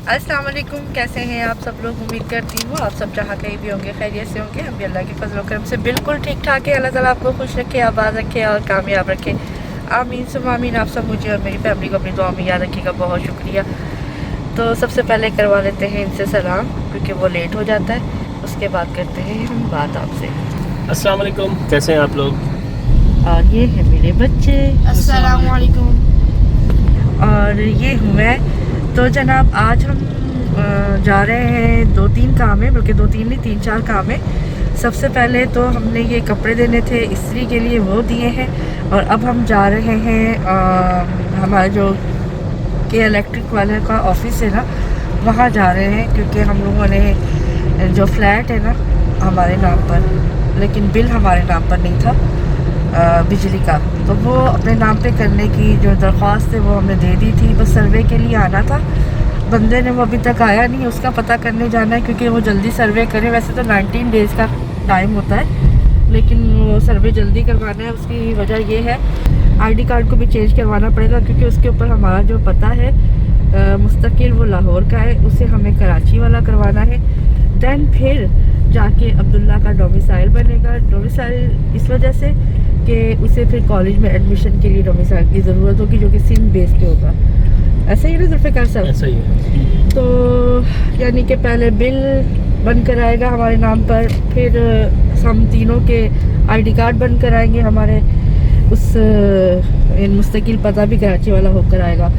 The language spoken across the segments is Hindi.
अस्सलाम वालेकुम, कैसे हैं आप सब लोग। उम्मीद करती हूँ आप सब जहाँ कहीं भी होंगे खैरियत से होंगे। हम भी अल्लाह के फजल करम से बिल्कुल ठीक ठाक है। अल्लाह ताला आपको खुश रखे, आबाद रखे और कामयाब रखे। आमीन सुम्मा आमीन। आप सब मुझे और मेरी फैमिली को अपनी दुआ में याद रखिएगा। बहुत शुक्रिया। तो सबसे पहले करवा लेते हैं इनसे सलाम, क्योंकि वो लेट हो जाता है। उसके बाद करते हैं हम बात आपसे। अस्सलाम वालेकुम, कैसे हैं आप लोग। और ये है मेरे बच्चे। अस्सलाम वालेकुम। और ये हूँ मैं। तो जनाब आज हम जा रहे हैं, 2-3 काम है, बल्कि 2-3 नहीं 3-4 काम है। सबसे पहले तो हमने ये कपड़े देने थे इस्त्री के लिए, वो दिए हैं। और अब हम जा रहे हैं हमारे जो के इलेक्ट्रिक वाले का ऑफिस है ना, वहाँ जा रहे हैं। क्योंकि हम लोगों ने जो फ्लैट है ना हमारे नाम पर, लेकिन बिल हमारे नाम पर नहीं था बिजली का, तो वो अपने नाम पे करने की जो दरख्वास्त है वो हमने दे दी थी। बस सर्वे के लिए आना था। बंदे ने वो अभी तक आया नहीं, उसका पता करने जाना है, क्योंकि वो जल्दी सर्वे करे। वैसे तो 19 डेज़ का टाइम होता है, लेकिन वो सर्वे जल्दी करवाना है। उसकी वजह ये है आईडी कार्ड को भी चेंज करवाना पड़ेगा, क्योंकि उसके ऊपर हमारा जो पता है मुस्तकिल वो लाहौर का है, उसे हमें कराची वाला करवाना है। दैन फिर जाके अब्दुल्ला का डोमिसाइल बनेगा। डोमिसाइल इस वजह से कि उसे फिर कॉलेज में एडमिशन के लिए डोमिसाइल की ज़रूरत होगी, जो कि सिंध बेस पे होगा। ऐसा ही ना जुल्फ़िकार साहब? ऐसा ही है। तो यानी कि पहले बिल बन कर आएगा हमारे नाम पर, फिर हम तीनों के आईडी कार्ड बन कर आएंगे, हमारे उस मुस्तकिल पता भी कराची वाला होकर आएगा।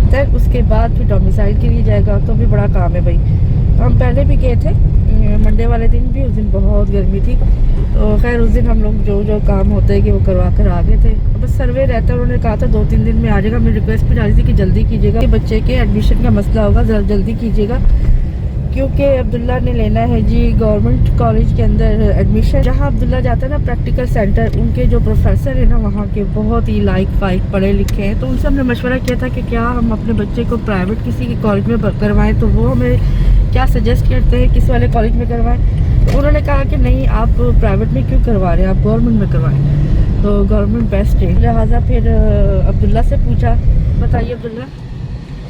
तब उसके बाद फिर डोमिसाइल के लिए जाएगा। तो भी बड़ा काम है भाई। हम पहले भी गए थे मंडे वाले दिन भी, उस दिन बहुत गर्मी थी। तो खैर उस दिन हम लोग जो काम होते हैं कि वो करवा कर आ गए थे। बस सर्वे रहता है, उन्होंने कहा था 2-3 दिन में आ जाएगा। मेरी रिक्वेस्ट भी जा रही थी कि जल्दी कीजिएगा, बच्चे के एडमिशन का मसला होगा, जल्दी कीजिएगा। क्योंकि अब्दुल्ला ने लेना है जी गवर्नमेंट कॉलेज के अंदर एडमिशन। जहाँ अब्दुल्ला जाता है ना प्रैक्टिकल सेंटर, उनके जो प्रोफेसर है ना वहाँ के बहुत ही लाइक पढ़े लिखे हैं। तो उनसे हमने मशवरा किया था कि क्या हम अपने बच्चे को प्राइवेट किसी के कॉलेज में करवाएं, तो वो हमें क्या सजेस्ट करते हैं किस वाले कॉलेज में करवाएं। तो उन्होंने कहा कि नहीं, आप प्राइवेट में क्यों करवा रहे हैं, आप गवर्नमेंट में करवाएं, तो गवर्नमेंट बेस्ट है। लिहाजा फिर अब्दुल्ला से पूछा। बताइए अब्दुल्ला।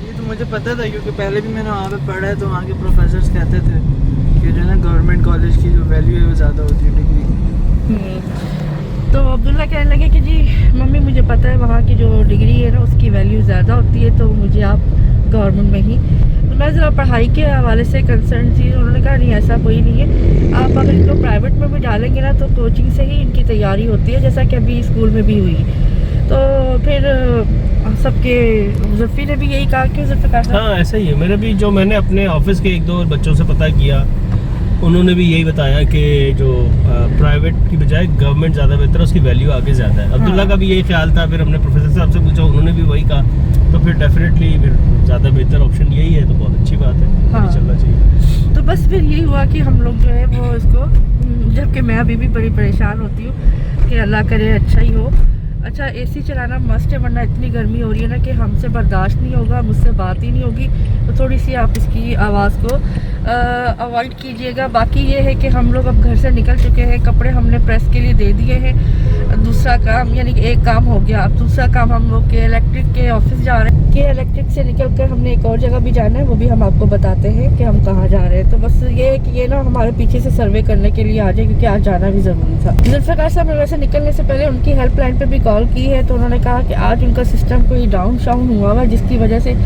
ये तो मुझे पता था, क्योंकि पहले भी मैंने वहाँ पे पढ़ा है। तो वहाँ के प्रोफेसर्स कहते थे कि जो है ना गवर्नमेंट कॉलेज की जो वैल्यू है वो ज़्यादा होती है डिग्री। तो अब्दुल्ला कहने लगे कि जी मम्मी मुझे पता है वहाँ की जो डिग्री है ना उसकी वैल्यू ज़्यादा होती है, तो मुझे आप गवर्नमेंट में ही। तो मैं ज़रा पढ़ाई के हवाले से कंसर्न थी। उन्होंने कहा नहीं, ऐसा कोई नहीं है, आप अगर इनको प्राइवेट में भी डालेंगे ना तो कोचिंग से ही इनकी तैयारी होती है, जैसा कि अभी स्कूल में भी हुई। तो फिर सबके जुल्फ़ी ने भी यही कहा कि जुल्फ़िकार। हाँ ऐसा ही है। मैंने अपने ऑफिस के 1-2 बच्चों से पता किया, उन्होंने भी यही बताया कि जो प्राइवेट की बजाय गवर्नमेंट ज़्यादा बेहतर है, उसकी वैल्यू आगे ज़्यादा है। अब्दुल्ला का भी यही ख्याल था। फिर हमने प्रोफेसर साहब से पूछा, उन्होंने भी वही कहा। तो फिर डेफिनेटली फिर ज़्यादा बेहतर ऑप्शन यही है, तो बहुत अच्छी बात है। हाँ। चलना चाहिए। तो बस फिर यही हुआ कि हम लोग जो है वो इसको, जबकि मैं अभी भी बड़ी परेशान होती हूँ कि अल्लाह करे अच्छा ही हो। अच्छा एसी चलाना मस्ट है, वरना इतनी गर्मी हो रही है ना कि हमसे बर्दाश्त नहीं होगा, मुझसे बात ही नहीं होगी। तो थोड़ी सी आप इसकी आवाज़ को अवॉइड कीजिएगा। बाकी ये है कि हम लोग अब घर से निकल चुके हैं, कपड़े हमने प्रेस के लिए दे दिए हैं। दूसरा काम यानी कि एक काम हो गया। अब दूसरा काम हम लोग के इलेक्ट्रिक के ऑफिस जा रहे हैं। के इलेक्ट्रिक से निकल कर हमने एक और जगह भी जाना है, वो भी हम आपको बताते हैं कि हम कहाँ जा रहे हैं। तो बस ये है कि ये ना हमारे पीछे से सर्वे करने के लिए आ जाए, क्योंकि आज जाना भी ज़रूरी था। जुल्फ़िकार साहब ने वैसे निकलने से पहले उनकी हेल्पलाइन पर भी कॉल की है, तो उन्होंने कहा कि आज उनका सिस्टम कोई डाउन हुआ हुआ, जिसकी वजह से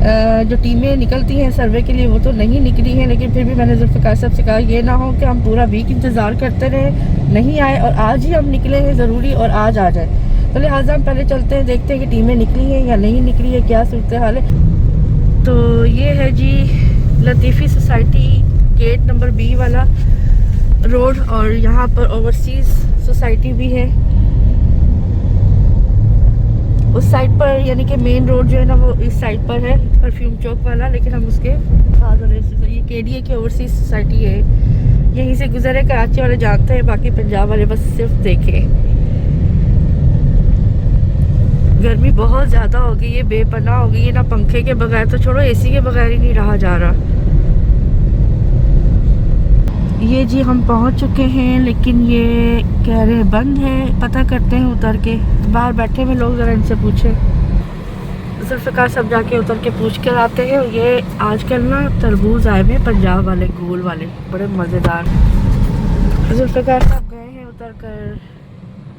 जो टीमें निकलती हैं सर्वे के लिए वो तो नहीं निकली हैं। लेकिन फिर भी मैंने जुल्फ़िकार साहब से कहा ये ना हो कि हम पूरा वीक इंतज़ार करते रहे, नहीं आए और आज ही हम निकले हैं ज़रूरी और आज आ जाए। तो लिहाजा हम पहले चलते हैं, देखते हैं कि टीमें निकली हैं या नहीं निकली है, क्या सूरत हाल है। तो ये है जी लतीफ़ी सोसाइटी, गेट नंबर B वाला रोड। और यहाँ पर ओवरसीज़ सोसाइटी भी है उस साइड पर, यानी कि मेन रोड जो है ना वो इस साइड पर है, परफ्यूम चौक वाला। लेकिन हम उसके बाद वाले ये KDA की ओवरसीज़ सोसाइटी है, यहीं से गुजरे। कराची वाले जानते हैं, बाकी पंजाब वाले बस सिर्फ देखें। गर्मी बहुत ज़्यादा हो गई है, बेपनाह हो गई है। ना पंखे के बगैर तो छोड़ो, AC के बगैर ही नहीं रहा जा रहा। ये जी हम पहुंच चुके हैं, लेकिन ये कह रहे हैं बंद है। पता करते हैं उतर के, बाहर बैठे हुए लोग, ज़रा इनसे पूछे। जुल्फ़िकार सब जाके उतर के पूछ कर आते हैं। ये आजकल ना तरबूज आए हुए पंजाब वाले गोल वाले, बड़े मज़ेदार। जुल्फ़िकार साहब गए हैं उतर कर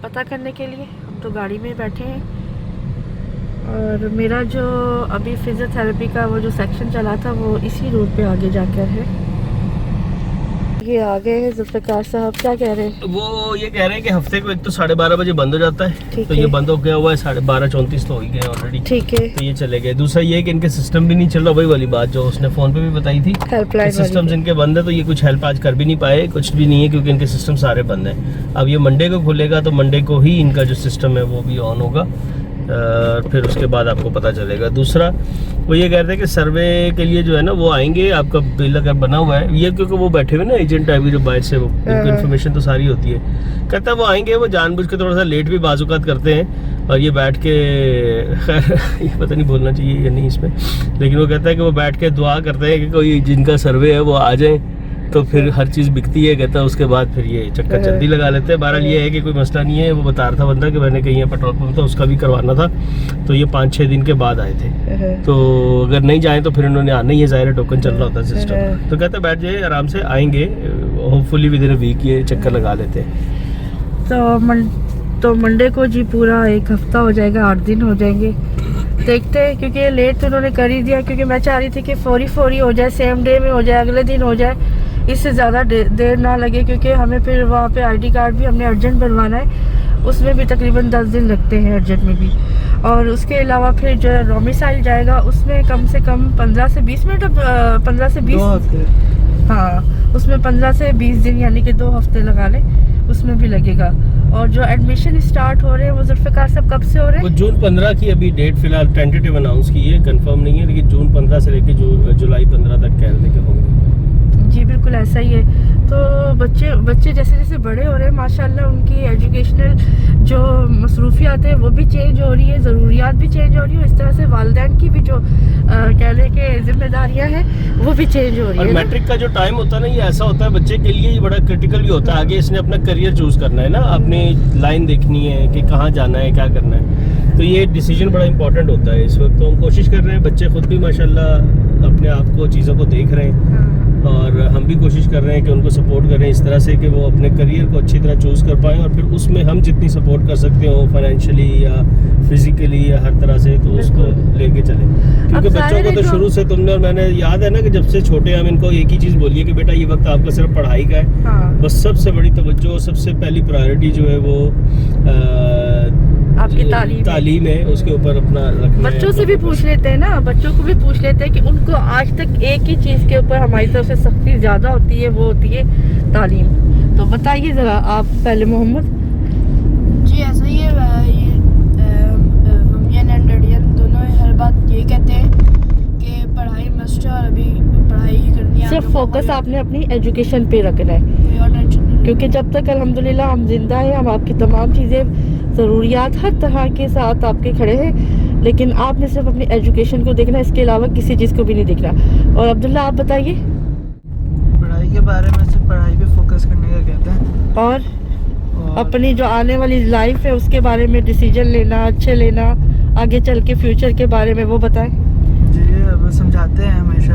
पता करने के लिए, हम तो गाड़ी में बैठे हैं। और मेरा जो अभी फिजियोथेरेपी का वो जो सेक्शन चला था वो इसी रूट पे आगे जाकर है। ये आ गए हैं जुल्फ़िकार साहब, क्या कह रहे हैं? वो ये कह रहे हैं कि हफ्ते को एक तो 12:30 बजे बंद हो जाता है, तो ये बंद हो गया हुआ है, 12:34 तो हो ही गए ऑलरेडी। ठीक है, तो ये चले गए। दूसरा ये है कि इनके सिस्टम भी नहीं चल रहा, वही वाली बात जो उसने फोन पे भी बताई थी, हेल्पलाइन सिस्टम्स इनके बंद है, तो ये कुछ हेल्प आज कर भी नहीं पाए, कुछ भी नहीं है क्योंकि इनके सिस्टम सारे बंद हैं। अब ये मंडे को खुलेगा तो मंडे को ही इनका जो सिस्टम है वो भी ऑन होगा, फिर उसके बाद आपको पता चलेगा। दूसरा वो ये कह रहे थे कि सर्वे के लिए जो है ना वो आएंगे, आपका बिल अगर बना हुआ है ये, क्योंकि वो बैठे हुए ना एजेंट है अभी जो बाहर से, वो इन्फॉर्मेशन तो सारी होती है। कहता है वो आएंगे, वो जानबूझ के थोड़ा सा लेट भी बाजुकात करते हैं, और ये बैठ के खैर ये पता नहीं बोलना चाहिए या नहीं इसमें, लेकिन वो कहता है कि वो बैठ के दुआ करते हैं कि कोई जिनका सर्वे है वो आ जाए, तो फिर हर चीज़ बिकती है। कहता है उसके बाद फिर ये चक्कर जल्दी लगा लेते हैं। बहरहाल ये है कि कोई मसला नहीं है। वो बता रहा था बंदा कि मैंने कहीं पेट्रोल पंप था उसका भी करवाना था, तो ये 5-6 दिन के बाद आए थे, तो अगर नहीं जाए तो फिर उन्होंने आना ही है, ज़ाहिर टोकन चल रहा होता है सिस्टम। तो कहते बैठ जाए आराम से, आएंगे hopefully within a week ये चक्कर लगा लेते हैं। तो मंडे को जी पूरा एक हफ्ता हो जाएगा, 8 दिन हो जाएंगे, देखते हैं। क्योंकि लेट तो उन्होंने कर ही दिया, क्योंकि मैं चाह रही थी कि फौरी हो जाए, सेम डे में हो जाए, अगले दिन हो जाए, इससे ज़्यादा देर ना लगे, क्योंकि हमें फिर वहाँ पे आईडी कार्ड भी हमने अर्जेंट बनवाना है, उसमें भी तकरीबन 10 दिन लगते हैं अर्जेंट में भी। और उसके अलावा फिर जो डोमिसाइल जाएगा उसमें कम से कम 15 से 20 मिनट, 15 से 20, हाँ उसमें 15 से 20 दिन यानी कि 2 हफ्ते लगा लें, उसमें भी लगेगा। और जो एडमिशन स्टार्ट हो रहे हैं वो जुल्फ़िकार साहब कब से हो रहे हैं? वो जून 15 की अभी डेट फिलहाल टेंटेटिव अनाउंस की है, कंफर्म नहीं है, लेकिन जून 15 से लेकर जुलाई 15 तक कह रहे के होंगे। जी बिल्कुल ऐसा ही है। तो बच्चे जैसे जैसे बड़े हो रहे हैं माशाल्लाह, उनकी एजुकेशनल जो मसरूफियात है वो भी चेंज हो रही है, ज़रूरियात भी चेंज हो रही है, इस तरह से वालिदैन की भी जो कह लें कि जिम्मेदारियां हैं वो भी चेंज हो रही है। और मैट्रिक का जो टाइम होता है ना, ये ऐसा होता है बच्चे के लिए, ये बड़ा क्रिटिकल भी होता है। आगे इसने अपना करियर चूज़ करना है ना, अपनी लाइन देखनी है कि कहाँ जाना है, क्या करना है, तो ये डिसीजन बड़ा इंपॉर्टेंट होता है इस वक्त। तो हम कोशिश कर रहे हैं, बच्चे खुद भी माशाल्लाह अपने आप को चीज़ों को देख रहे हैं, और हम भी कोशिश कर रहे हैं कि उनको सपोर्ट करें इस तरह से कि वो अपने करियर को अच्छी तरह चूज़ कर पाएँ, और फिर उसमें हम जितनी सपोर्ट कर सकते हो फाइनेंशियली या फिजिकली या हर तरह से, तो उसको लेके चलें। क्योंकि बच्चों को तो शुरू से तुमने और मैंने याद है ना कि जब से छोटे हम इनको एक ही चीज़ बोलिए कि बेटा ये वक्त आपका सिर्फ पढ़ाई का है, हाँ। बस सबसे बड़ी तवज्जो, सबसे पहली प्रायोरिटी जो है वो आपकी तालीम है, उसके ऊपर अपना रखना। बच्चों से भी पूछ लेते हैं ना, बच्चों को भी पूछ लेते हैं कि उनको आज तक एक ही चीज़ के ऊपर हमारी तरफ से सख्ती ज़्यादा होती है, वो होती है तालीम। तो बताइए ज़रा आप पहले मोहम्मद। जी ऐसा ही है, मम्मी एंड डैडी दोनों हर बात यही कहते हैं कि पढ़ाई मस्ट है, और अभी पढ़ाई ही करनी है। सिर्फ फोकस आपने अपनी एजुकेशन पे रखना है, कोई और टेंशन नहीं। क्योंकि जब तक अल्हम्दुलिल्लाह हम जिंदा हैं, हम आपकी तमाम चीज़ें ज़रूरियात हर तरह के साथ आपके खड़े हैं, लेकिन आपने सिर्फ अपनी एजुकेशन को देखना, इसके अलावा किसी चीज़ को भी नहीं देखना। और अब्दुल्ला आप बताइए। पढ़ाई के बारे में सिर्फ पढ़ाई पे फोकस करने का कहते हैं, और अपनी जो आने वाली लाइफ है उसके बारे में डिसीजन लेना, अच्छे लेना, आगे चल के फ्यूचर के बारे में वो बताएं। जी अब समझाते हैं हमेशा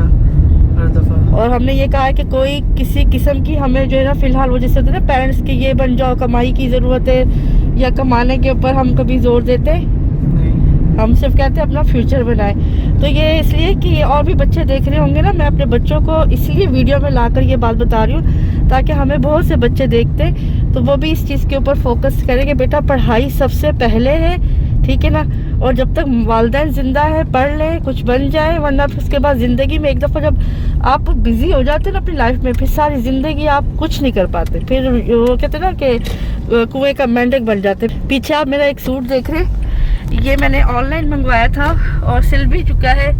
हर दफ़ा। और हमने ये कहा है कि कोई किसी किस्म की हमें जो है ना फ़िलहाल वो जैसे होता है ना पेरेंट्स की ये बन जाओ, कमाई की ज़रूरत है या कमाने के ऊपर हम कभी जोर देते हैं नहीं, हम सिर्फ कहते हैं अपना फ्यूचर बनाए। तो ये इसलिए कि और भी बच्चे देख रहे होंगे ना, मैं अपने बच्चों को इसलिए वीडियो में लाकर ये बात बता रही हूँ ताकि हमें बहुत से बच्चे देखते हैं तो वो भी इस चीज़ के ऊपर फोकस करें कि बेटा पढ़ाई सबसे पहले है, ठीक है ना। और जब तक वालिदैन ज़िंदा है पढ़ लें, कुछ बन जाए, वरना फिर उसके बाद ज़िंदगी में एक दफ़ा जब आप बिज़ी हो जाते हैं ना अपनी लाइफ में, फिर सारी ज़िंदगी आप कुछ नहीं कर पाते, फिर वो कहते हैं ना कि कुएं का मेंढक बन जाते। पीछे आप मेरा एक सूट देख रहे हैं, ये मैंने ऑनलाइन मंगवाया था और सिल भी चुका है,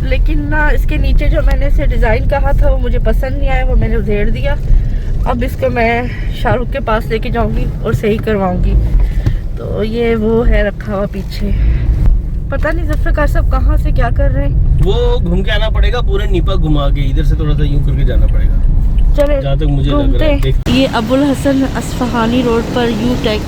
लेकिन ना इसके नीचे जो मैंने इसे डिज़ाइन कहा था वो मुझे पसंद नहीं आया, वो मैंने उधेड़ दिया। अब इसको मैं शाहरुख के पास लेके जाऊंगी और सही करवाऊंगी। तो ये वो है रखा हुआ पीछे, पता नहीं जुल्फ़िकार साहब कहाँ से क्या कर रहे हैं। वो घूम के आना पड़ेगा, पूरे नीपा घुमा के इधर से थोड़ा सा यूं करके जाना पड़ेगा, चले जहाँ तक मुझे लग रहा है। ये अबुल हसन अस्फहानी रोड पर यू टेक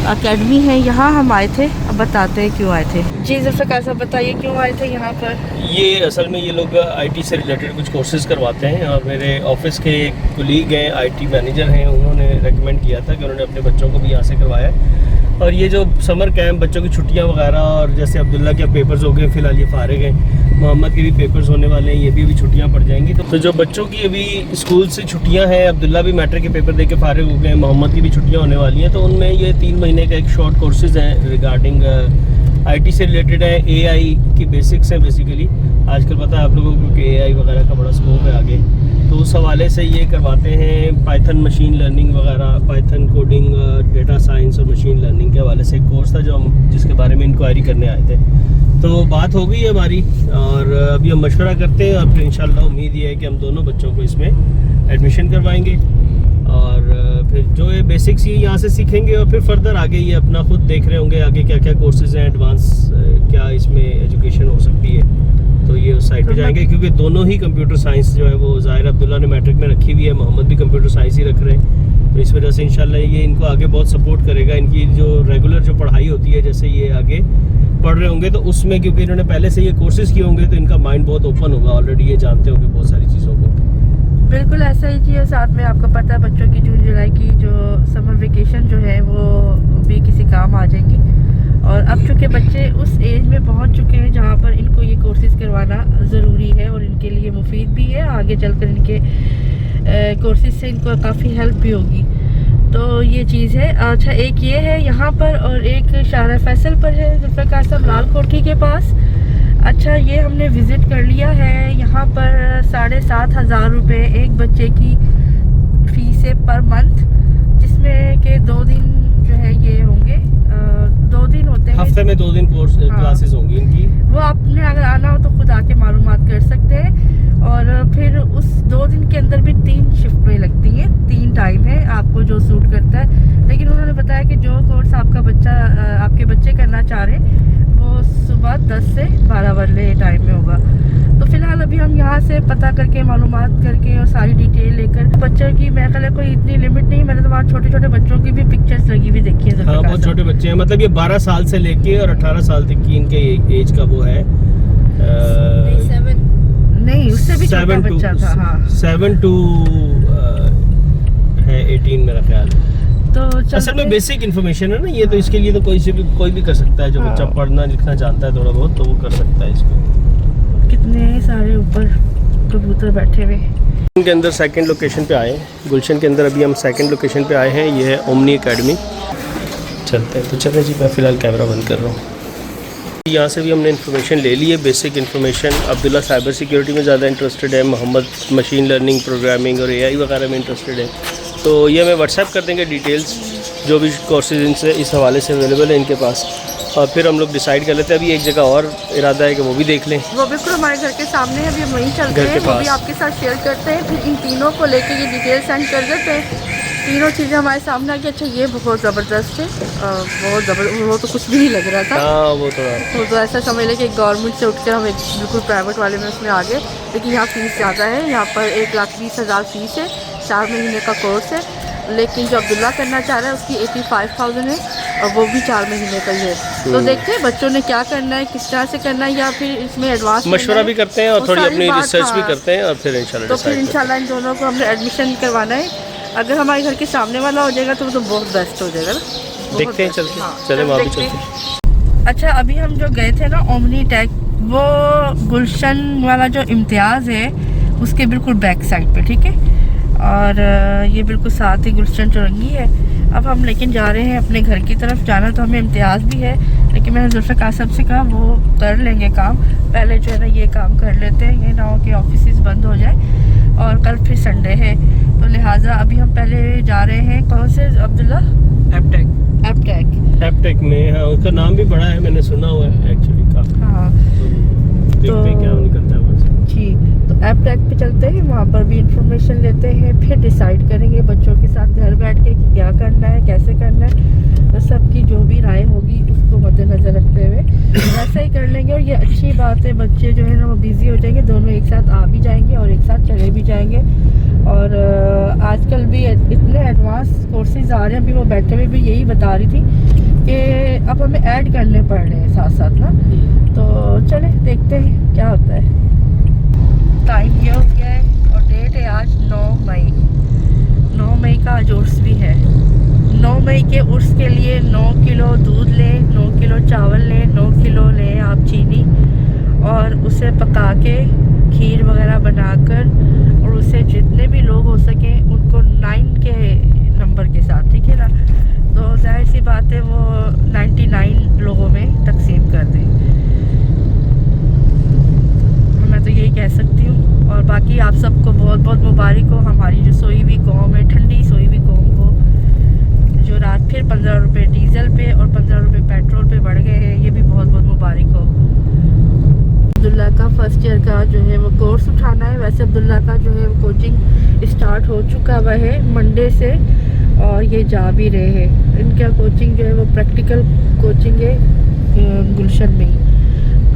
एकेडमी है, यहाँ हम आए थे। अब बताते हैं क्यों आए थे। जी ज़ुल्फ़िकार साहब बताइए क्यों आए थे यहाँ पर। ये असल में ये लोग आईटी से रिलेटेड कुछ कोर्सेज करवाते हैं और मेरे ऑफिस के एक कुलीग हैं, आईटी मैनेजर हैं, उन्होंने रेकमेंड किया था कि उन्होंने अपने बच्चों को भी यहाँ से करवाया है। और ये जो समर कैंप, बच्चों की छुट्टियाँ वगैरह, और जैसे अब्दुल्ला के पेपर्स हो गए, फ़िलहाल ये फारिग हैं, मोहम्मद के भी पेपर्स होने वाले हैं, ये भी अभी छुट्टियाँ पड़ जाएंगी। तो जो बच्चों की अभी स्कूल से छुट्टियाँ हैं, अब्दुल्ला भी मैट्रिक के पेपर दे के फारिग हो गए, मोहम्मद की भी छुट्टियाँ होने वाली हैं, तो उनमें ये 3 महीने का एक शॉर्ट कोर्सेज़ हैं रिगार्डिंग आईटी से रिलेटेड है। एआई की बेसिक्स हैं बेसिकली। आजकल पता है आप लोगों को कि एआई वगैरह का बड़ा स्कोप है आगे, तो उस हवाले से ये करवाते हैं। पाइथन मशीन लर्निंग वगैरह, पाइथन कोडिंग, डेटा साइंस और मशीन लर्निंग के हवाले से एक कोर्स था जो हम जिसके बारे में इंक्वायरी करने आए थे। तो बात हो गई है हमारी और अभी हम मशवरा करते हैं और फिर इंशाल्लाह उम्मीद ये है कि हम दोनों बच्चों को इसमें एडमिशन करवाएंगे और फिर जो ये बेसिक्स ये यहाँ से सीखेंगे और फिर फर्दर आगे ये अपना खुद देख रहे होंगे आगे क्या क्या कोर्सेज हैं, एडवांस क्या इसमें एजुकेशन हो सकती है, तो ये उस साइड पे जाएंगे। क्योंकि दोनों ही कंप्यूटर साइंस जो है वो ज़ाहिर अब्दुल्ला ने मैट्रिक में रखी हुई है, मोहम्मद भी कंप्यूटर साइंस ही रख रहे हैं, तो इस वजह से इंशाल्लाह ये इनको आगे बहुत सपोर्ट करेगा। इनकी जो रेगुलर जो पढ़ाई होती है, जैसे ये आगे पढ़ रहे होंगे तो उसमें क्योंकि इन्होंने पहले से ये कोर्सेज किए होंगे तो इनका माइंड बहुत ओपन होगा, ऑलरेडी ये जानते होंगे बहुत सारी चीज़ों को। बिल्कुल ऐसा ही चीज़। साथ में आपको पता है बच्चों की जून जुलाई की जो समर वेकेशन जो है वो भी किसी काम आ जाएंगी। और अब चूँकि बच्चे उस एज में पहुंच चुके हैं जहां पर इनको ये कोर्सेज़ करवाना ज़रूरी है और इनके लिए मुफीद भी है, आगे चलकर इनके कोर्सेज़ से इनको काफ़ी हेल्प भी होगी। तो ये चीज़ है। अच्छा, एक ये है यहाँ पर और एक शारा फैसल पर है, ज़ुल्फ़िकार साहब लाल कोठी के पास। अच्छा, ये हमने विज़िट कर लिया है। यहाँ पर 7,500 रुपये एक बच्चे की फ़ीस है पर मंथ, जिसमें के 2 दिन जो है ये होंगे, 2 दिन होते हैं हफ्ते में 2 दिन कोर्स क्लासेस होंगी इनकी। वो आपने अगर आना हो तो खुद आके मालूमात कर सकते हैं। और फिर उस 2 दिन के अंदर भी 3 शिफ्टें लगती हैं, 3 टाइम है, आपको जो सूट करता है। लेकिन उन्होंने बताया कि जो कोर्स आपके बच्चे करना चाह रहे हैं वो सुबह 10 से 12 वाले टाइम में होगा। तो फिलहाल अभी हम यहाँ से पता करके मालूमात करके और सारी डिटेल लेकर, बच्चों की मेरे ख्याल कोई इतनी लिमिट नहीं, मैंने तो वहाँ छोटे छोटे बच्चों की भी पिक्चर्स लगी हुई देखी है। हाँ, बहुत छोटे बच्चे हैं, मतलब ये 12 साल से लेके और 18 साल तक की इनके एज का वो है। नहीं, उससे भी छोटा बच्चा था। हाँ, 7 to है 18 मेरा ख्याल। तो असल में बेसिक इन्फॉर्मेशन है ना ये, तो इसके लिए तो कोई भी कर सकता है जो बच्चा पढ़ना लिखना जानता है थोड़ा बहुत, तो वो कर सकता है इसको। कितने सारे ऊपर कबूतर बैठे हुए के अंदर सेकंड लोकेशन पे आए हैं, गुलशन के अंदर अभी हम सेकंड लोकेशन पे आए हैं। ये है ओमनी एकेडमी। चलते हैं, तो चलें जी, मैं फ़िलहाल कैमरा बंद कर रहा हूँ। यहाँ से भी हमने इन्फॉर्मेशन ले ली है, basic information. Abdullah cyber security में ज़्यादा इंटरेस्टेड है, मोहम्मद मशीन लर्निंग, प्रोग्रामिंग और एआई वगैरह में इंटरेस्टेड है। तो ये हमें व्हाट्सएप कर देंगे डिटेल्स, जो भी कोर्सेज इनसे इस हवाले से अवेलेबल है इनके पास, और फिर हम लोग डिसाइड कर लेते हैं। अभी एक जगह और इरादा है कि वो भी देख लें, वो बिल्कुल हमारे घर के सामने है, अभी हम वहीं चलते हैं, वो भी आपके साथ शेयर करते हैं। फिर इन तीनों को लेके ये डिटेल सेंड कर देते हैं। तीनों चीज़ें हमारे सामने आ गई। अच्छा, ये बहुत ज़बरदस्त है, बहुत ज़बरदस्त, वो तो कुछ भी नहीं लग रहा था। हाँ, वो तो ऐसा समझ लें कि गवर्नमेंट से उठकर हम एक बिल्कुल प्राइवेट वाले में उसमें आ गए। लेकिन यहाँ फ़ीस ज़्यादा है, यहाँ पर 1,20,000 फ़ीस है, 4 महीने का कोर्स है। लेकिन जो अब्दुल्ला करना चाह रहा है उसकी 85,000 है और वो भी 4 महीने का ही है। तो देखते हैं बच्चों ने क्या करना है, किस तरह से करना है, या फिर इसमें एडवांस मशवरा भी करते हैं और थोड़ी अपनी रिसर्च भी करते हैं और फिर इंशाल्लाह तो फिर इंशाल्लाह इन दोनों को हमने एडमिशन करवाना है। अगर हमारे घर के सामने वाला हो जाएगा तो बहुत बेस्ट हो जाएगा ना। देखते हैं, चलते हैं, चले वहाँ भी चलते हैं। अच्छा, अभी हम जो गए थे ना ओमनी टेक, वो गुलशन वाला जो इम्तियाज़ है उसके बिल्कुल बैक साइड पे, ठीक है। और ये बिल्कुल साथ ही गुलशन चौरंगी है। अब हम लेकिन जा रहे हैं अपने घर की तरफ। जाना तो हमें इम्तियाज़ भी है, लेकिन मैंने ज़ुल्फ़िकार साहब से कहा वो कर लेंगे काम, पहले जो है ना ये काम कर लेते हैं, ये ना हो कि ऑफिस बंद हो जाए। और कल फिर संडे है, तो लिहाजा अभी हम पहले जा रहे हैं कौन से अब्दुल्ला, एपटेक में। हाँ, उसका नाम भी बड़ा है, मैंने सुना हुआ है एक्चुअली काफ़ी। हाँ, देखते हैं क्या निकलता है वहाँ से। जी, तो एपटेक पे चलते हैं, वहाँ पर भी इंफॉर्मेशन लेते हैं, फिर डिसाइड करेंगे बच्चों के साथ घर बैठ के कि क्या करना है, कैसे करना है। तो सबकी जो भी राय होगी उसको मद्देनज़र रखते हुए वैसा ही कर लेंगे। और ये अच्छी बात है, बच्चे जो है ना वो बिज़ी हो जाएंगे, दोनों एक साथ आ भी जाएंगे और एक साथ चले भी जाएंगे। और आजकल भी इतने एडवांस कोर्सेज आ रहे हैं। अभी वो बैठे हुए भी यही बता रही थी कि अब हमें ऐड करने पड़ रहे हैं साथ साथ ना। तो चले देखते हैं क्या होता है। टाइम ये हो गया है और डेट है आज 9 मई। 9 मई का आज उर्स भी है। 9 मई के उर्स के लिए 9 किलो दूध लें, 9 किलो चावल लें, 9 किलो लें आप चीनी, और उसे पका के खीर वगैरह बनाकर, और उसे जितने भी लोग हो सके उनको 9 के नंबर के साथ, ठीक है ना, तो जाहिर सी बात है वो 99 लोगों में तकसीम कर दें। मैं तो यही कह सकती हूँ। और बाकी आप सबको बहुत बहुत मुबारक हो, हमारी जो सोई हुई कौम है, ठंडी सोई हुई कौम को, जो रात फिर 15 रुपये डीजल पे और 15 रुपये पेट्रोल पे बढ़ गए हैं, ये भी बहुत बहुत मुबारक हो। अब्दुल्ला का फर्स्ट ईयर का जो है वो कोर्स उठाना है। वैसे अब्दुल्ला का जो है वो कोचिंग स्टार्ट हो चुका हुआ है मंडे से, और ये जा भी रहे हैं। इनका कोचिंग जो है वो प्रैक्टिकल कोचिंग है गुलशन में ही।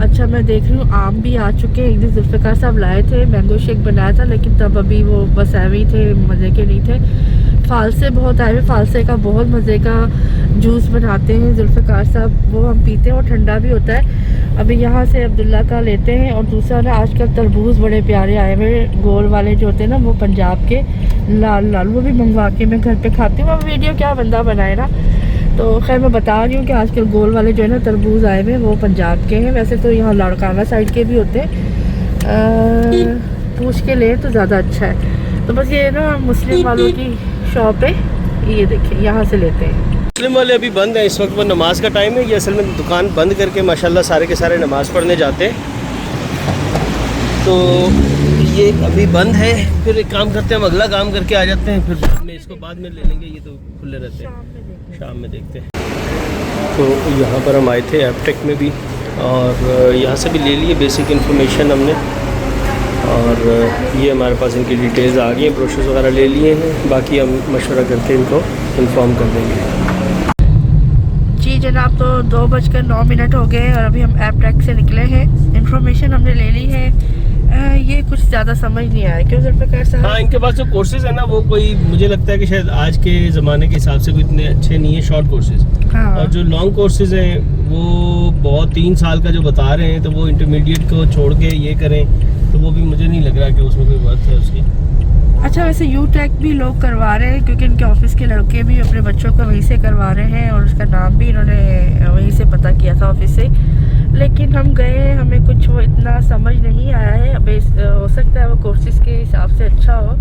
अच्छा, मैं देख रही हूँ आम भी आ चुके हैं। एक दिन जुल्फ़िकार साहब लाए थे, मैंगो शेक बनाया था, लेकिन तब अभी वो बस ऐवे ही थे, मज़े के नहीं थे। फालसे बहुत आए हुए, फालसे का बहुत मज़े का जूस बनाते हैं जुल्फ़िकार साहब, वो हम पीते हैं और ठंडा भी होता है। अभी यहाँ से अब्दुल्ला का लेते हैं। और दूसरा ना, आजकल तरबूज बड़े प्यारे आए हुए, गोल वाले जो होते हैं ना, वो पंजाब के लाल लाल, वो भी मंगवा के मैं घर पे खाती हूँ। अब वीडियो क्या बंदा बनाए ना, तो खैर मैं बता रही हूँ कि आजकल गोल वाले जो है ना तरबूज आए हुए, वो पंजाब के हैं। वैसे तो यहाँ लाड़काना साइड के भी होते हैं, पूछ के ले तो ज़्यादा अच्छा है। तो बस ये ना मुस्लिम वालों की शॉप है, ये देखिए यहाँ से लेते हैं। मुस्लिम वाले अभी बंद हैं, इस वक्त वो नमाज का टाइम है। ये असल में दुकान बंद करके माशाल्लाह सारे के सारे नमाज पढ़ने जाते हैं, तो ये अभी बंद है। फिर एक काम करते हैं, हम अगला काम करके आ जाते हैं, फिर हमने इसको बाद में ले लेंगे, ये तो खुले रहते हैं। शाम में देखते हैं। तो यहाँ पर हम आए थे एपटेक में भी, और यहाँ से भी ले लिए बेसिक इन्फॉर्मेशन हमने, और ये हमारे पास इनकी डिटेल्स आ गई हैं, ब्रोशर्स वगैरह ले लिए हैं। बाकी हम मशवरा करके इनको इन्फॉर्म कर देंगे। जी जनाब, तो 2:09 हो गए और अभी हम एपटेक से निकले हैं। इन्फॉर्मेशन हमने ले ली है। ये कुछ ज़्यादा समझ नहीं आया, क्यों जुल्फ़िकार साहब? हाँ, इनके पास जो कोर्सेज है ना, वो कोई मुझे लगता है कि शायद आज के ज़माने के हिसाब से कोई इतने अच्छे नहीं है, शॉर्ट कोर्सेज। हाँ। और जो लॉन्ग कोर्सेज हैं वो बहुत 3 साल का जो बता रहे हैं, तो वो इंटरमीडिएट को छोड़ के ये करें, तो वो भी मुझे नहीं लग रहा कि उसमें कोई वर्थ है उसकी। अच्छा, वैसे यूटेक भी लोग करवा रहे हैं, क्योंकि इनके ऑफिस के लड़के भी अपने बच्चों को वहीं से करवा रहे हैं, और उसका नाम भी इन्होंने वहीं से पता किया था ऑफिस से। लेकिन हम गए, हमें कुछ वो इतना समझ नहीं आया है। अब हो सकता है वो कोर्सेज के हिसाब से अच्छा हो,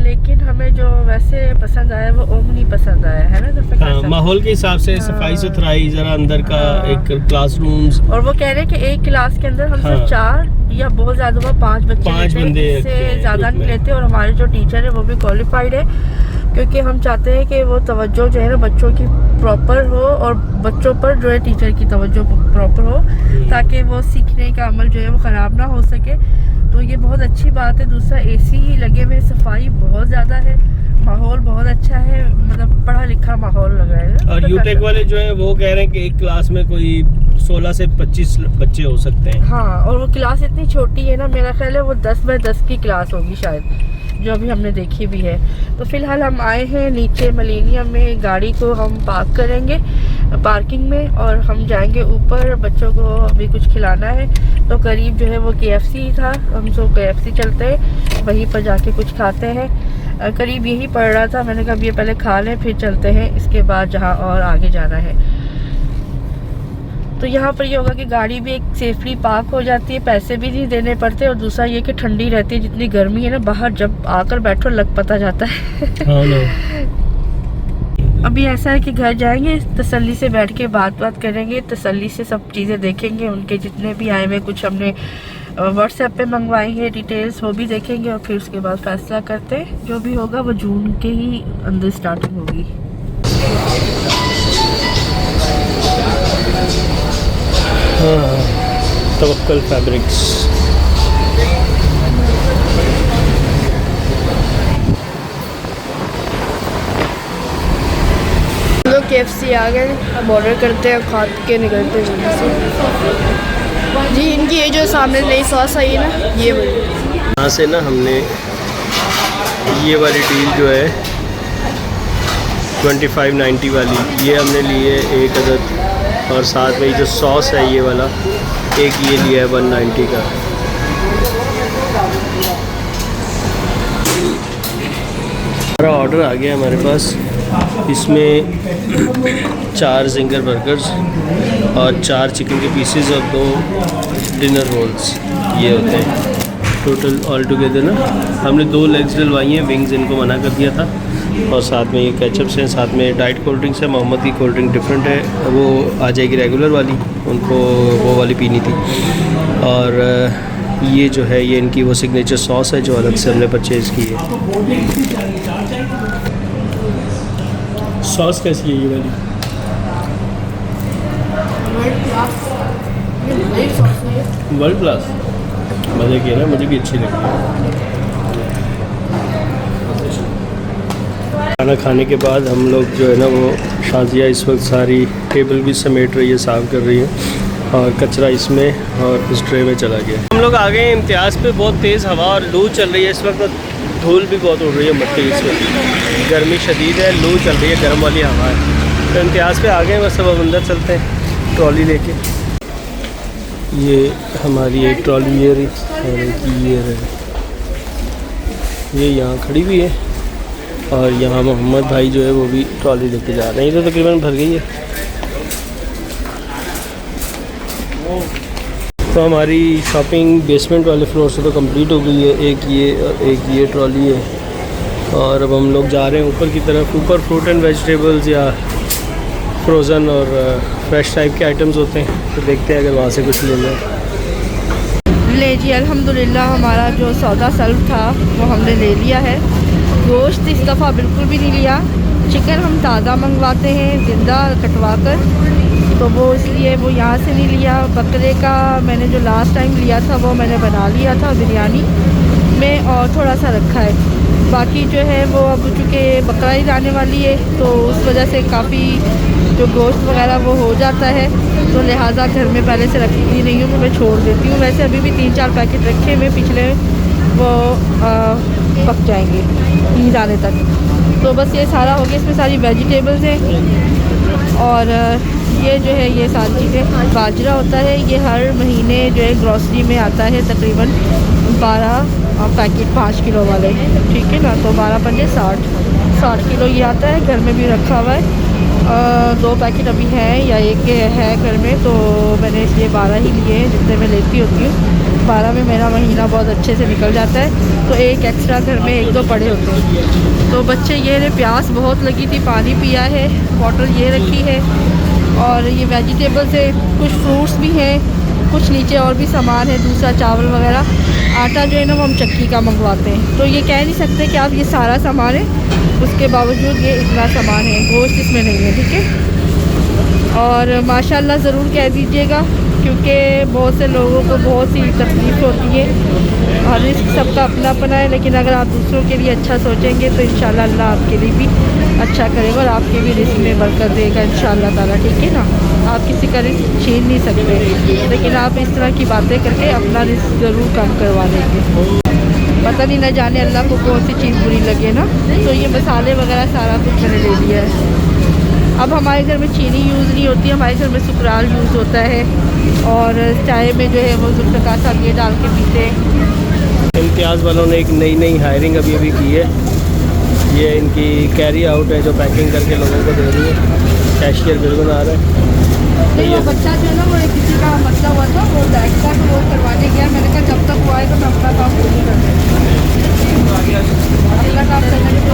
लेकिन हमें जो वैसे पसंद आया वो ओमनी पसंद आया है ना। हाँ, माहौल के हिसाब से सफाई सुथराई, जरा अंदर का एक क्लासरूम्स, और वो कह रहे हैं कि एक क्लास के अंदर हम सिर्फ 4 या बहुत ज़्यादा हुआ 5 बच्चे लेते हैं, इससे ज़्यादा नहीं लेते। और हमारे जो टीचर है वो भी क्वालिफाइड है, क्योंकि हम चाहते हैं कि वो तवज्जो जो है ना बच्चों की प्रॉपर हो, और बच्चों पर जो है टीचर की तवज्जो प्रॉपर हो, ताकि वो सीखने का अमल जो है वो ख़राब ना हो सके। तो ये बहुत अच्छी बात है। दूसरा एसी ही लगे हुए, सफाई बहुत ज़्यादा है, माहौल बहुत अच्छा है, मतलब पढ़ा लिखा माहौल लग रहा है। और यूटेक वाले जो है वो कह रहे हैं कि एक क्लास में कोई 16 से 25 बच्चे हो सकते हैं। हाँ, और वो क्लास इतनी छोटी है ना, मेरा ख्याल है वो 10 बाय 10 की क्लास होगी शायद, जो अभी हमने देखी भी है। तो फिलहाल हम आए हैं नीचे मिलेनियम में, गाड़ी को हम पार्क करेंगे पार्किंग में, और हम जाएंगे ऊपर, बच्चों को अभी कुछ खिलाना है। तो करीब जो है वो KFC था, हम तो KFC चलते हैं, वहीं पर जाके कुछ खाते हैं। करीब यही पड़ रहा था, मैंने कहा ये पहले खा लें फिर चलते हैं, इसके बाद जहाँ और आगे जाना है। तो यहाँ पर ये होगा कि गाड़ी भी एक सेफली पार्क हो जाती है, पैसे भी नहीं देने पड़ते, और दूसरा ये कि ठंडी रहती है। जितनी गर्मी है ना, बाहर जब आकर बैठो लग पता जाता है। हाँ ना। अभी ऐसा है कि घर जाएंगे, तसल्ली से बैठ के बात करेंगे, तसल्ली से सब चीज़ें देखेंगे। उनके जितने भी आए हुए, कुछ हमने व्हाट्सएप पे मंगवाई है डिटेल्स, वो भी देखेंगे, और फिर उसके बाद फैसला करते हैं। जो भी होगा वो जून के ही अंदर स्टार्टिंग होगी। हाँ, तवक्कल फैब्रिक्स। लोग KFC आ गए, अब ऑर्डर करते हैं, खा के निकलते हैं जल्दी से। जी इनकी ये जो सामने नई सॉस आई है ना, ये वाली। यहाँ से ना हमने ये वाली डील जो है 2590 वाली, ये हमने ली है एक अदद, और साथ में जो सॉस है ये वाला एक ये लिया है 190 का। हमारा ऑर्डर आ गया हमारे पास, इसमें 4 जिंगर बर्गर्स और 4 चिकन के पीसेस और 2 डिनर रोल्स ये होते हैं टोटल ऑल टुगेदर ना। हमने 2 लेग्स डलवाई हैं, विंग्स इनको मना कर दिया था, और साथ में ये केचप्स हैं, साथ में डाइट कोल्ड ड्रिंक्स है। मोहम्मद की कोल्ड ड्रिंक डिफरेंट है, वो आ जाएगी रेगुलर वाली, उनको वो वाली पीनी थी। और ये जो है ये इनकी वो सिग्नेचर सॉस है जो अलग से हमने परचेज़ की है। सॉस कैसी है ये वाली? वर्ल्ड क्लास, मज़े की है ना, मुझे भी अच्छी लगी है। खाना खाने के बाद हम लोग जो है ना वो शाजिया इस वक्त सारी टेबल भी समेट रही है, साफ़ कर रही है, और कचरा इसमें और इस ट्रे में चला गया। हम लोग आ गए इम्तियाज़ पे, बहुत तेज़ हवा और लू चल रही है इस वक्त, धूल भी बहुत उड़ रही है मट्टी इस वक्त, गर्मी शदीद है, लू चल रही है, गर्म वाली हवा है। तो इम्तियाज़ पे आ गए, बस अब अंदर चलते हैं ट्रॉली लेके। ये हमारी एक ट्रॉली ये रही और एक ये रही, ये यहाँ खड़ी हुई है, और यहाँ मोहम्मद भाई जो है वो भी ट्रॉली लेके जा रहे हैं। ये तो तकरीबन भर गई है। तो हमारी शॉपिंग बेसमेंट वाले फ्लोर से तो कंप्लीट हो गई है, एक ये ट्रॉली है, और अब हम लोग जा रहे हैं ऊपर की तरफ। ऊपर फ्रूट एंड वेजिटेबल्स या फ्रोज़न और फ्रेश टाइप के आइटम्स होते हैं, तो देखते हैं अगर वहाँ से कुछ लेना है। ले जी अल्हम्दुलिल्लाह, हमारा जो सौदा सल्व था वो हमने ले लिया है। गोश्त इस दफ़ा बिल्कुल भी नहीं लिया, चिकन हम ताज़ा मंगवाते हैं ज़िंदा कटवा कर, तो वो इसलिए वो यहाँ से नहीं लिया। बकरे का मैंने जो लास्ट टाइम लिया था वो मैंने बना लिया था बिरयानी में, और थोड़ा सा रखा है। बाकी जो है वो अब चूँकि बकरा ईद आने वाली है तो उस वजह से काफ़ी जो गोश्त वगैरह वो हो जाता है, तो लिहाजा घर में पहले से रखती नहीं हूँ, तो मैं छोड़ देती हूँ। वैसे अभी भी 3-4 पैकेट रखे हुए पिछले, वो पक जाएंगे ईद आने तक। तो बस ये सारा हो गया, इसमें सारी वेजिटेबल्स हैं, और ये जो है ये सारी चीज़ें। बाजरा होता है, ये हर महीने जो है ग्रॉसरी में आता है तकरीबन 12 पैकेट 5 किलो वाले, ठीक है ना। तो 12 पंजे 60 किलो ये आता है, घर में भी रखा हुआ है। 2 पैकेट अभी हैं या एक है घर में, तो मैंने इसलिए 12 ही लिए हैं जितने मैं लेती होती हूँ। 12 में मेरा महीना बहुत अच्छे से निकल जाता है, तो एक एक्स्ट्रा घर में 1-2 पड़े होते हैं। तो बच्चे ये ने प्यास बहुत लगी थी, पानी पिया है, बॉटल ये रखी है, और ये वेजिटेबल्स है, कुछ फ्रूट्स भी हैं, कुछ नीचे और भी सामान है, दूसरा चावल वगैरह। आटा जो है ना वो हम चक्की का मंगवाते हैं, तो ये कह नहीं सकते कि आप ये सारा सामान है, उसके बावजूद ये इतना सामान है, गोश्त इसमें नहीं है, ठीक है। और माशाल्लाह ज़रूर कह दीजिएगा, क्योंकि बहुत से लोगों को बहुत सी तकलीफ़ होती है, और रिस्क सबका अपना अपना है, लेकिन अगर आप दूसरों के लिए अच्छा सोचेंगे तो इंशाल्लाह अल्लाह आपके लिए भी अच्छा करेगा, और आपके भी रिस्क में बरकत देगा इंशाल्लाह ताला, ठीक है ना। आप किसी का रिस्क छीन नहीं सकते, लेकिन आप इस तरह की बातें करके अपना रिस्क ज़रूर कम करवा लेंगे। पता नहीं, न जाने अल्लाह को कौन सी चीज़ बुरी लगे ना। तो ये मसाले वगैरह सारा कुछ मैंने ले लिया है। अब हमारे घर में चीनी यूज़ नहीं होती, हमारे घर में सुकराल यूज़ होता है, और चाय में जो है वो जुल्फ़िकार साहब ये डाल के पीते हैं। इम्तियाज़ वालों ने एक नई हायरिंग अभी की है, ये इनकी कैरी आउट है जो पैकिंग करके लोगों को दे रही है। कैशियर बिल्कुल आ रहा है। नहीं, वो बच्चा जो है ना वो किसी का मसला हुआ था, वो बैग का वो करवाने गया। मैंने कहा जब तक वो आएगा मैं अपना काम नहीं करता, अगला काम करने के।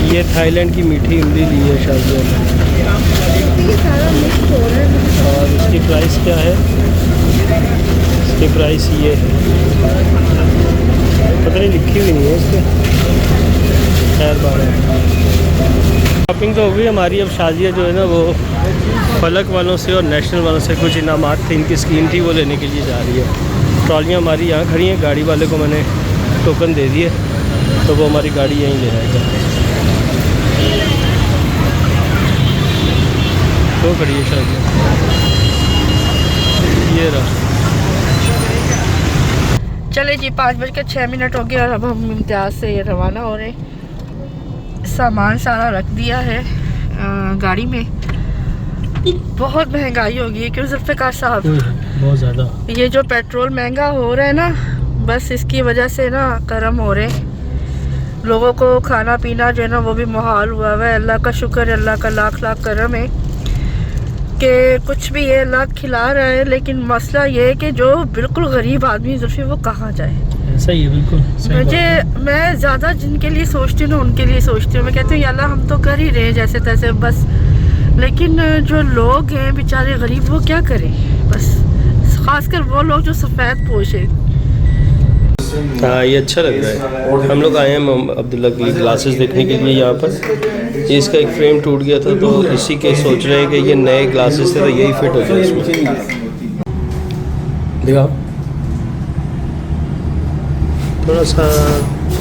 ये थाईलैंड की मीठी इमली ली है शाजिया ने, सारा मिक्स हो रहा है। और इसकी प्राइस क्या है? इसकी प्राइस ये है, पता नहीं लिखी हुई नहीं है इस पर। खैर बात है, शॉपिंग तो हो गई हमारी। अब शाजिया जो है ना वो फलक वालों से और नेशनल वालों से कुछ इनामात थे, इनकी स्कीम थी, वो लेने के लिए जा रही है। ट्रॉलियाँ हमारी यहाँ खड़ी हैं, गाड़ी वाले को मैंने टोकन दे दिए, तो वो हमारी गाड़ी यहीं ले जाएगा। तो खड़ी है शाजिया, ये रहा। चले जी 5:06 हो गया और अब हम इम्तियाज़ से रवाना हो रहे हैं। सामान सारा रख दिया है गाड़ी में। बहुत महंगाई हो गई है, क्यों जुल्फ़िकार साहब? बहुत ज़्यादा। ये जो पेट्रोल महंगा हो रहा है ना, बस इसकी वजह से ना करम हो रहे हैं लोगों को। खाना पीना जो है ना वो भी मुहाल हुआ हुआ है। अल्लाह का शुक्र है, अल्लाह का लाख लाख करम है कि कुछ भी है, अल्लाह खिला रहा है। लेकिन मसला ये है कि जो बिल्कुल गरीब आदमी जुल्फ़ी वो कहाँ जाए। ऐसा ही है, बिल्कुल मैं ज़्यादा जिनके लिए सोचती हूँ ना उनके लिए सोचती हूँ। मैं कहती हूँ अल्लाह हम तो कर ही रहे हैं जैसे तैसे बस, लेकिन जो लोग हैं बेचारे गरीब वो क्या करें बस, खासकर वो लोग जो सफ़ेद पोश है। हाँ ये अच्छा लग रहा है। हम लोग आए हैं अब्दुल्ला के लिए ग्लासेस देखने के लिए यहाँ पर। इसका एक फ्रेम टूट गया था तो इसी के सोच रहे हैं कि ये नए ग्लासेस थे तो यही फिट हो जाए इसमें। दिखाओ थोड़ा सा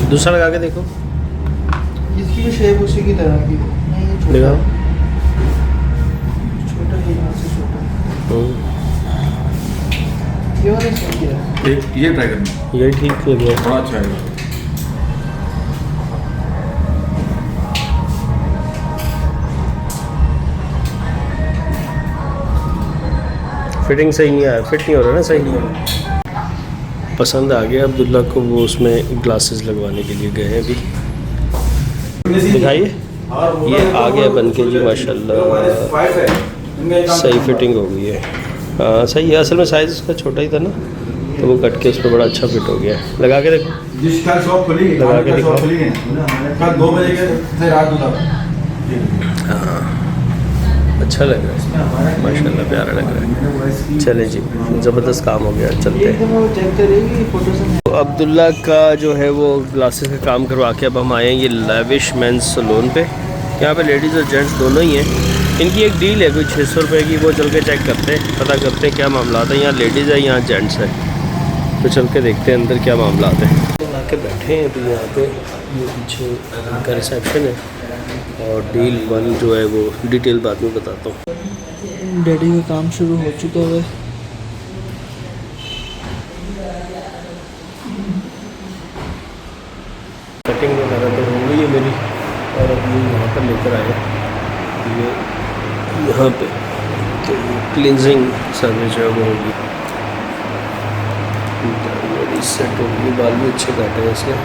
दूसरा लगा के देखो। इसकी भी शेप उसी की तरह की है। दिखाओ। छोटा है, यहाँ से छोटा। ये वाला सही है। ये ट्राई करना, यही ठीक लग रहा है। बड़ा अच्छा है। फिटिंग सही नहीं आया, फिट नहीं हो रहा ना सही। नहीं पसंद आ गया अब्दुल्ला को, वो उसमें ग्लासेस लगवाने के लिए गए हैं अभी। दिखाइए, ये आ गया बन के जी माशाल्लाह, सही फिटिंग हो गई है। हाँ सही है, असल में साइज़ उसका छोटा ही था ना तो वो कट के उस पर बड़ा अच्छा फिट हो गया है। लगा के देखो, लगा के दिखाओ। हाँ अच्छा लग रहा है माशाल्लाह, प्यारा लग रहा है। चले जी ज़बरदस्त काम हो गया, चलते हैं। तो अब्दुल्ला का जो है वो ग्लासेस का काम करवा के अब हम आए हैं ये लेविश मेंस सैलून पे। यहाँ पे लेडीज़ और जेंट्स दोनों ही हैं। इनकी एक डील है कोई 600 रुपये की, वो चल के चेक करते हैं, पता करते हैं क्या मामला है। यहाँ लेडीज़ है, यहाँ जेंट्स है, तो चल के देखते हैं अंदर क्या मामला है। आके बैठे हैं अभी यहाँ पे, ये पीछे का रिसेप्शन है और डील 1 जो है वो डिटेल बाद में बताता हूँ। डैडी का काम शुरू हो चुका है। कटिंग वगैरह तो हो गई है मेरी, और अब ये यहाँ पर लेकर आए ये यहाँ पे, तो क्लिनजिंग सर्विस जो है वो होगी। मेरी सेट होगी, बाल भी अच्छे काटे हैं इसके।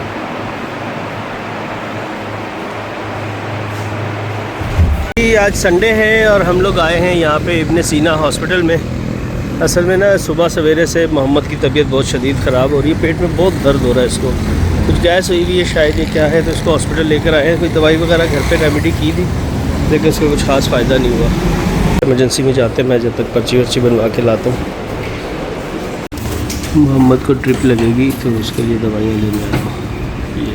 आज संडे है और हम लोग आए हैं यहाँ पे इब्ने सीना हॉस्पिटल में। असल में ना सुबह सवेरे से मोहम्मद की तबीयत बहुत शदीद ख़राब हो रही है, पेट में बहुत दर्द हो रहा है इसको, कुछ गैस हुई हुई है शायद, ये क्या है, तो इसको हॉस्पिटल लेकर आए हैं। कोई दवाई वगैरह घर पे रेमेडी की थी लेकिन उसका कुछ खास फ़ायदा नहीं हुआ। इमरजेंसी में जाते हैं, मैं जब तक पर्ची वर्ची बनवा के लाता हूँ। मोहम्मद को ट्रिप लगेगी तो उसके लिए दवाइयाँ लेने आया हूँ। ये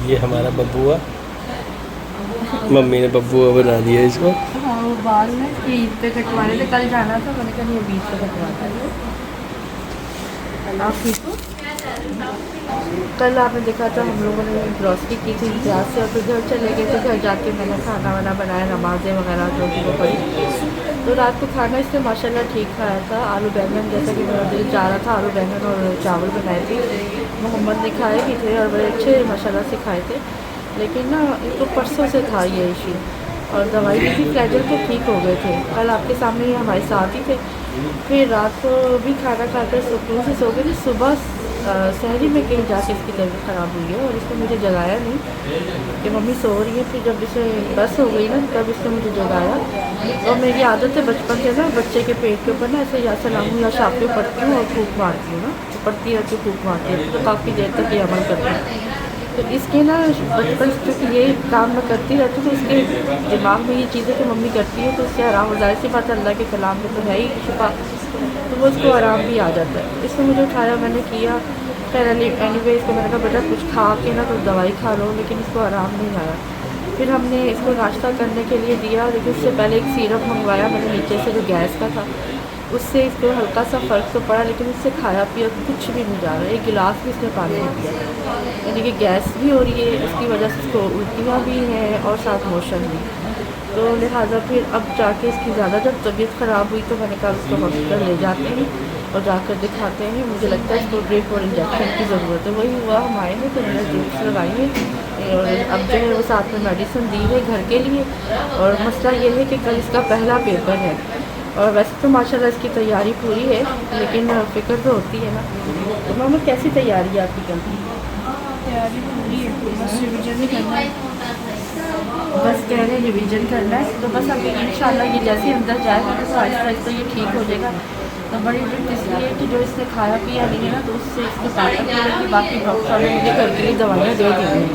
ये हमारा बब्बुआ, मम्मी ने बब्बुआ बना दिया इसको। हाँ वो बाल में ईद पे कटवाने थे, कल जाना था, मैंने कहा ये बीच पे कटवाता है। आप ठीक हो? कल आपने देखा था हम लोगों ने ग्रॉसरी की थी इम्तियाज से, और फिर घर चले गए थे। घर जाके मैंने खाना वाना बनाया, नमाज़ें वगैरह जो भी वो पढ़ी। तो रात को खाना इसने माशाल्लाह ठीक खाया था। आलू बैंगन, जैसा कि मेरा दिल चाह रहा था, आलू बैंगन और चावल बनाए थे। मोहम्मद ने खाए भी थे और बड़े अच्छे माशाल्लाह से खाए थे। लेकिन ना इनको परसों से था ये इशू, और दवाई भी थी फ्लैजल के, ठीक हो गए थे। कल आपके सामने ही हमारे साथ ही थे। फिर रात को भी खाना खाकर सुकून से सो गए थे। सुबह शहरी में कहीं जाके इसकी तबीयत ख़राब हुई है, और इसने मुझे जगाया नहीं कि मम्मी सो रही है। फिर जब इसे बस हो गई ना, तब इसने मुझे जगाया। और मेरी आदत है बचपन से ना, बच्चे के पेट के ऊपर ना ऐसे या सलामू या शापियों पढ़ती हूँ और फूक मारती हूँ ना, तो पढ़ती रहती हूँ, फूक मारती हूँ, तो काफ़ी देर तक ये अमल करती हूँ। तो इसके ना बचपन से क्योंकि ये काम मैं करती रहती हूँ, तो इसके दिमाग में ये चीज़ें कि मम्मी करती है, तो उससे आराम हो। जाहिर सी बात अल्लाह के कलाम में तो है ही छुपा, तो वो उसको आराम भी आ जाता है। इसने मुझे उठाया, मैंने किया। खैर एनीवे इसको मैंने कहा बेटा कुछ खा के ना तो दवाई खा लो, लेकिन इसको आराम नहीं आया। फिर हमने इसको नाश्ता करने के लिए दिया, लेकिन उससे पहले एक सिरप मंगवाया मैंने नीचे से जो गैस का था, उससे इसको हल्का सा फ़र्क तो पड़ा, लेकिन उससे खाया पिया कुछ भी नहीं जा रहा। एक गिलास भी इसने पानी नहीं पिया, यानी कि गैस भी हो रही है, इसकी वजह से इसको उल्टियाँ भी हैं और साथ मोशन भी। तो लिहाजा फिर अब जाके इसकी ज़्यादा जब तबीयत ख़राब हुई, तो मैंने कहा उसको हॉस्पिटल ले जाते हैं और जाकर दिखाते हैं। मुझे लगता है इसको ड्रिप और इंजेक्शन की ज़रूरत है। वही हुआ, हम आए हैं तो मैंने ड्रिप्स लगाई है, और अब जो है वो साथ में मेडिसिन दी है घर के लिए। और मसला ये है कि कल इसका पहला पेपर है, और वैसे तो माशाल्लाह इसकी तैयारी पूरी है, लेकिन फ़िक्र तो होती है ना। तो मामा कैसी तैयारी है आपकी कल की? तैयारी पूरी है, बस रिविजन ही करना है। बस कह रहे हैं रिवीजन करना है, तो बस अभी इंशाल्लाह ये जैसे अंदर जाएगा तो आहिस्ता आहिस्ता ये ठीक हो जाएगा। तो बड़ी ट्रिप इसलिए कि जो इसने खाया पिया नहीं है ना, तो उससे इसको ताकत मिलेगी। बाकी डॉक्टर ने मुझे घर के लिए दवाइयाँ दे दी हैं।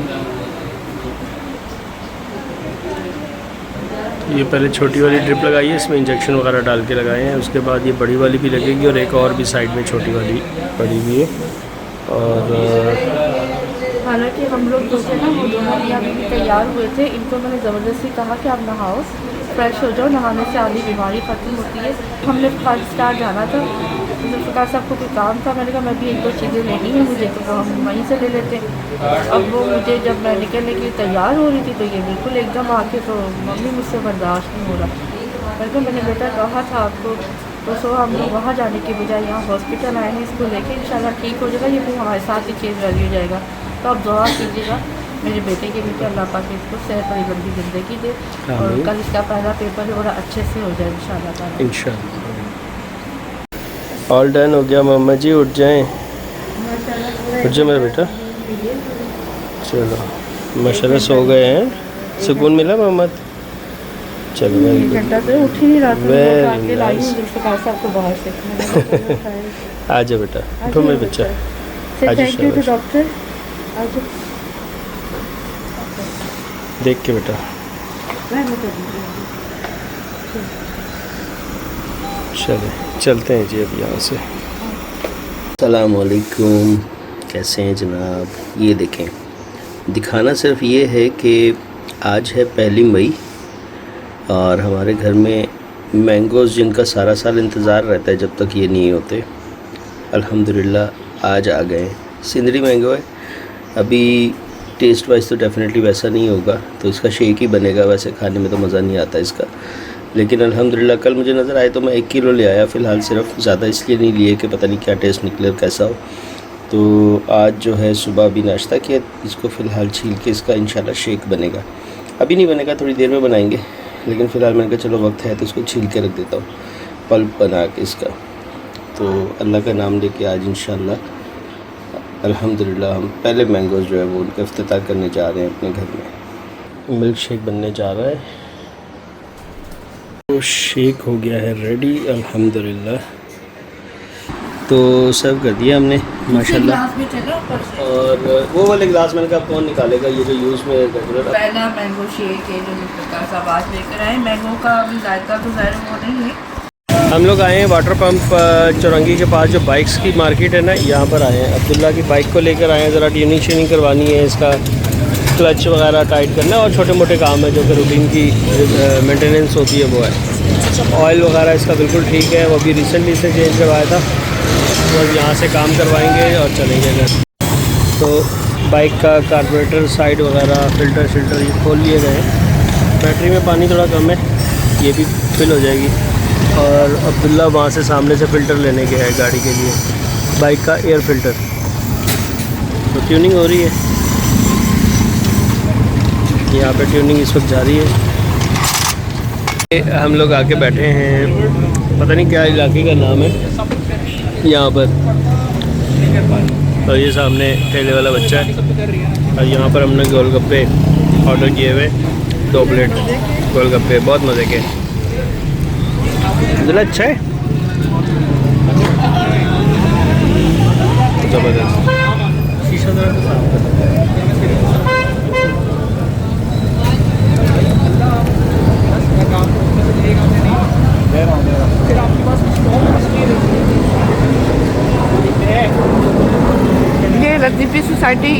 ये पहले छोटी वाली ड्रिप लगाई है, इसमें इंजेक्शन वगैरह डाल के लगाए हैं। उसके बाद ये बड़ी वाली भी लगेगी, और एक और भी साइड में छोटी वाली पड़ी हुई है। और हालांकि हम लोग जो थे ना, वो दोनों मियाँ बीवी तैयार हुए थे। इनको मैंने ज़बरदस्ती कहा कि आप नहाओ, फ्रेश हो जाओ, नहाने से आधी बीमारी ख़त्म होती है। हमने 5 स्टार जाना था, तो जुल्फ़िकार साहब को कोई काम था, मैंने कहा मैं भी 1-2 चीज़ें लेनी है मुझे, तो हम वहीं से ले लेते हैं। अब वो मुझे जब मैं निकलने के लिए तैयार हो रही थी, तो ये बिल्कुल एकदम आके, तो मम्मी मुझसे बर्दाश्त नहीं हो रहा। मैंने बेटा कहा था आपको, तो सो हम लोग वहाँ जाने के बजाय यहाँ हॉस्पिटल आए हैं। इसको लेके इंशाल्लाह ठीक हो जाएगा, ये भी हमारे साथ ही चीज़ वैल्यू जाएगा। तो आप दुआ कीजिएगा मेरे बेटे के लिए कि अल्लाह पाक इसको सेहत और लंबी ज़िंदगी दे, और कल इसका पहला पेपर है, बड़ा अच्छे से हो जाए इंशाल्लाह। इंशाल्लाह। ऑल डन हो गया मामा जी, उठ जाएं, उठ जाए मेरा बेटा। चलो माशाल्लाह सो गए हैं, सुकून मिला मोहम्मद। चलो वेरी गुड, घंटा से उठ ही नहीं रहा था, वेरी के लाई हूँ नाइस। जुल्फ़िकार साहब को बाहर से। आ जा बेटा, उठो मेरा बच्चा। से थैंक यू टू डॉक्टर। आज देख के बेटा, चले चलते हैं जी अब यहाँ से। अस्सलाम वालेकुम, कैसे हैं जनाब। ये देखें, दिखाना सिर्फ ये है कि आज है 1 मई, और हमारे घर में मैंगोज़ जिनका सारा साल इंतज़ार रहता है जब तक ये नहीं होते, अल्हम्दुलिल्लाह आज आ गए। सिंदरी मैंगो है, अभी टेस्ट वाइज तो डेफिनेटली वैसा नहीं होगा, तो इसका शेक ही बनेगा। वैसे खाने में तो मज़ा नहीं आता इसका, लेकिन अल्हम्दुलिल्लाह कल मुझे नज़र आए तो मैं 1 किलो ले आया। फ़िलहाल सिर्फ ज़्यादा इसलिए नहीं लिए कि पता नहीं क्या टेस्ट निकले और कैसा हो। तो आज जो है सुबह भी नाश्ता किया, इसको फ़िलहाल छील के इसका इंशाल्लाह शेक बनेगा। अभी नहीं बनेगा, थोड़ी देर में बनाएंगे, लेकिन फ़िलहाल मैंने कहा चलो वक्त है तो इसको छील के रख देता हूँ, पल्प बना के इसका। तो अल्लाह का नाम लेके आज इंशाल्लाह अल्हम्दुलिल्लाह हम पहले मैंगोज़ जो है वो उनका इफ्तिताह करने जा रहे हैं अपने घर में। मिल्क शेक बनने जा रहा है, तो शेक हो गया है रेडी अल्हम्दुलिल्लाह। तो सर्व कर दिया हमने माशाल्लाह। और वो वाले गिलास मैंने कहा कौन निकालेगा, ये जो यूज़ में रेगुलर। पहला मैंगो शेक है जो जुल्फ़िकार साहब आज लेकर आए। मैंगो का अभी जायका तो ज़ाहिर वो नहीं है। हम लोग आए हैं वाटर पंप चौरंगी के पास, जो बाइक्स की मार्केट है ना, यहाँ पर आए हैं। अब्दुल्ला की बाइक को लेकर आए हैं, ज़रा ट्यूनिंग श्यूनिंग करवानी है, इसका क्लच वगैरह टाइट करना है, और छोटे मोटे काम है जो कि रूटीन की मेंटेनेंस होती है वो है। ऑयल वगैरह इसका बिल्कुल ठीक है, वो अभी रिसेंटली से चेंज करवाया था। बस यहाँ से काम करवाएंगे और चलेंगे घर। तो बाइक का कार्बोरेटर साइड वगैरह फ़िल्टर शिल्टर ये खोल लिए गए। बैटरी में पानी थोड़ा कम है, ये भी फिल हो जाएगी। और अब्दुल्ला वहाँ से सामने से फ़िल्टर लेने गया है गाड़ी के लिए, बाइक का एयर फ़िल्टर। तो ट्यूनिंग हो रही है यहाँ पे, ट्यूनिंग इस वक्त जारी है। हम लोग आके बैठे हैं, पता नहीं क्या इलाके का नाम है यहाँ पर। और ये सामने ठेले वाला बच्चा है, और यहाँ पर हमने गोलगप्पे ऑर्डर किए हुए, 2 प्लेट गोलगप्पे, बहुत मज़े के। दिल अच्छा है, ज़बरदस्त। ये लतीफ़ी सोसाइटी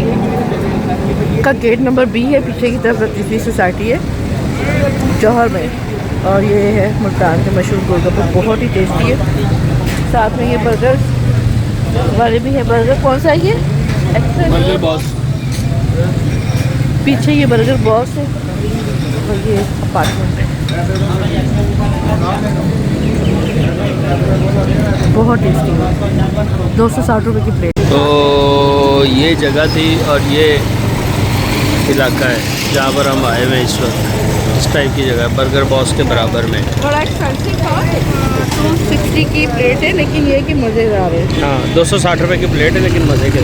का गेट नंबर B है, पीछे की तरफ लतीफ़ी सोसाइटी है जौहर में। और ये है मुल्तान के मशहूर गोलगप्पे, बहुत ही टेस्टी है। साथ में ये बर्गर वाले भी है। बर्गर कौन सा है ये? Burger boss. पीछे ये बर्गर बॉस है और ये अपार्टमेंट है। बहुत टेस्टी है, 260 रुपये की प्लेट। तो ये जगह थी और ये इलाका है जहाँ पर हम आए हुए इस वक्त। इस टाइप की जगह, बर्गर बॉस के बराबर में। थोड़ा एक्सपेंसिव था, 260 की प्लेट है, लेकिन ये कि मज़ेदार है। हाँ, 260 रुपये की प्लेट है, लेकिन मज़े के।